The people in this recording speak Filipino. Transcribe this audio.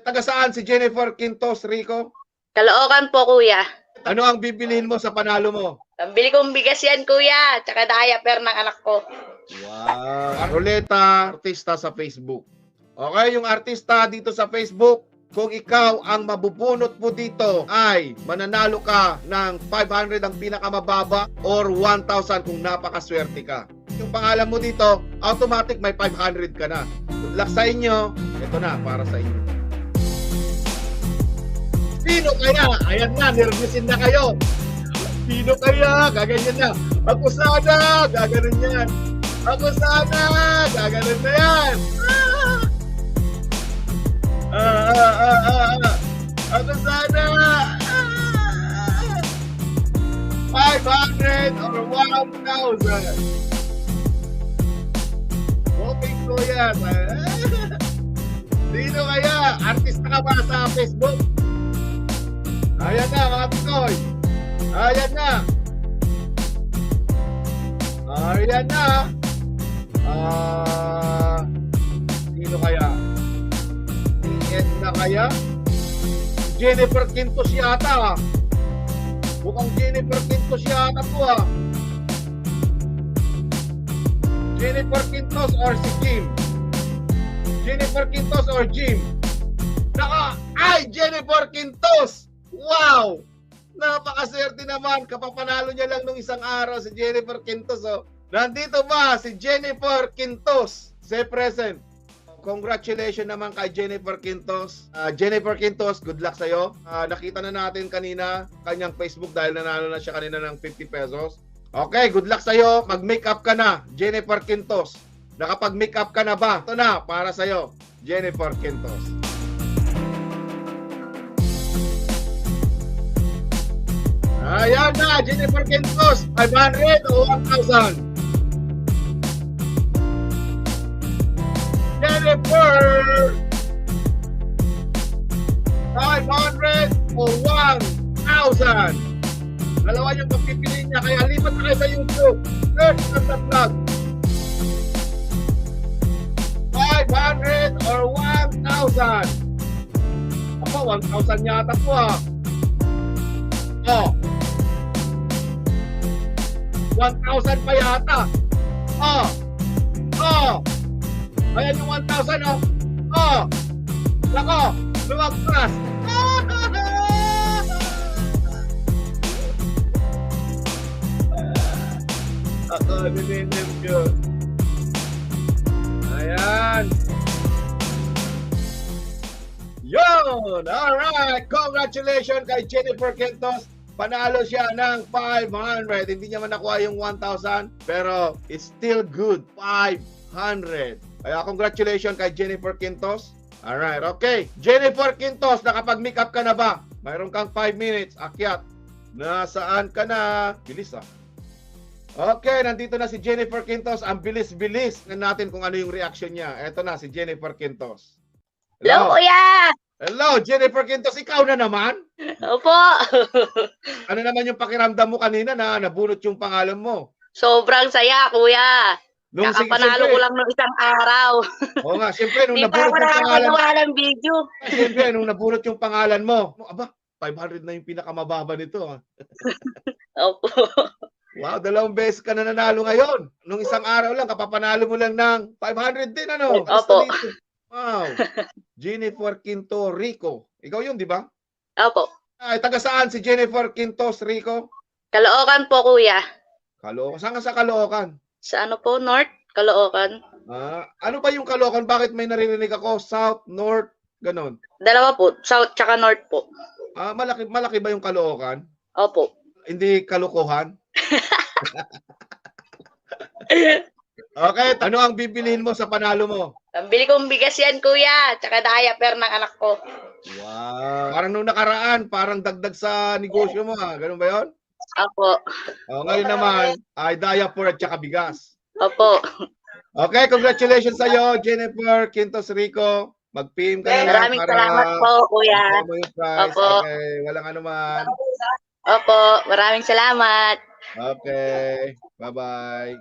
Taga saan si Jennifer Quintos, Rico? Caloocan po, kuya. Ano ang bibilhin mo sa panalo mo? Pambili kong bigas yan, kuya. Tsaka diaper ng anak ko. Wow. Ruleta, artista sa Facebook. Okay, yung artista dito sa Facebook, kung ikaw ang mabubunot mo dito ay mananalo ka ng 500 ang pinakamababa or 1,000 kung napakaswerte ka. Yung pangalan mo dito, automatic may 500 ka na. Good luck sa inyo. Ito na, para sa inyo. Sino kaya? Ayan na, nervousin na kayo. Sino kaya? Gaganyan na. Ako sana! Gaganon yan. Ako sana! Gaganon na yan. Ako sana! 500 or 1,000. Hoping ko yan. Sino kaya? Artista ka ba sa Facebook? Ayan na mga Pinoy. Ayan na. Ayan na. Sino kaya? Na kaya? Jennifer Quintos yata. Mukhang Jennifer Quintos yata to Jennifer Quintos or si Jim? Jennifer Quintos or Jim? Ay! Jennifer Quintos! Wow! Napakaswerte naman. Kapapanalo niya lang nung isang araw si Jennifer Quintos. Nandito ba si Jennifer Quintos? Say present. Congratulations naman kay Jennifer Quintos. Jennifer Quintos, good luck sa'yo. Nakita na natin kanina kanyang Facebook dahil nanalo na siya kanina ng 50 pesos. Okay, good luck sa'yo. Mag-makeup ka na, Jennifer Quintos. Nakapag-makeup ka na ba? Ito na, para sa'yo, Jennifer Quintos. Ayan na, Jennifer Quintos. 500 o 1,000? Jennifer! 500 o 1,000? Dalawa yung pagpipili niya, kaya lipat na kayo sa YouTube. Search ng vlog. 500 or 1,000? Ako, 1,000 yata po Oh. 1,000 pa yata. Ayan yung 1,000 Nako, lumagpas. Ako, nilinim yun. Ayan. Yun! Alright! Congratulations kay Jennifer Quintos. Panalo siya ng 500. Hindi niya man nakuha yung 1,000, pero it's still good. 500. Kaya congratulations kay Jennifer Quintos. Alright, okay. Jennifer Quintos, nakapag-make up ka na ba? Mayroon kang 5 minutes. Akyat. Nasaan ka na? Bilis Okay, nandito na si Jennifer Quintos. Ang bilis-bilis na natin kung ano yung reaction niya. Eto na si Jennifer Quintos. Hello, kuya! Hello, Jennifer Quintos. Ikaw na naman? Opo. Ano naman yung pakiramdam mo kanina na nabunot yung pangalan mo? Sobrang saya, kuya. Kakapanalo ko lang ng isang araw. Oo nga, siyempre nung Di pa nabunot ako yung pangalan mo. nakakagawa ng video. Siyempre nung nabunot yung pangalan mo. Aba, 500 na yung pinakamababa nito. Opo. Wow, 2 beses ka na nanalo ngayon. Nung isang araw lang, kapapanalo mo lang ng 500 din, ano? Opo. Wow. Jennifer Quinto Rico. Ikaw yun, di ba? Opo. Ay, taga saan si Jennifer Quintos Rico? Caloocan po, kuya. Caloocan. Saan ka sa Caloocan? Sa ano po, North? Caloocan. Ano ba yung Caloocan? Bakit may naririnig ako? South, North, ganon. Dalawa po. South tsaka North po. Malaki ba yung Caloocan? Opo. Hindi kalokohan? Okay, ano ang bibilihin mo sa panalo mo? Pambili kong bigas yan, kuya. Tsaka diaper ng anak ko. Wow. Parang nung nakaraan, parang dagdag sa negosyo mo Ganun ba yun? Opo. Ngayon naman, ay diaper at tsaka bigas. Opo. Okay, congratulations sa'yo, Jennifer Quintos Rico. Mag-PM ka na lang. Maraming salamat po, kuya. Opo. Okay, walang anuman. Opo, maraming salamat. Okay, bye-bye.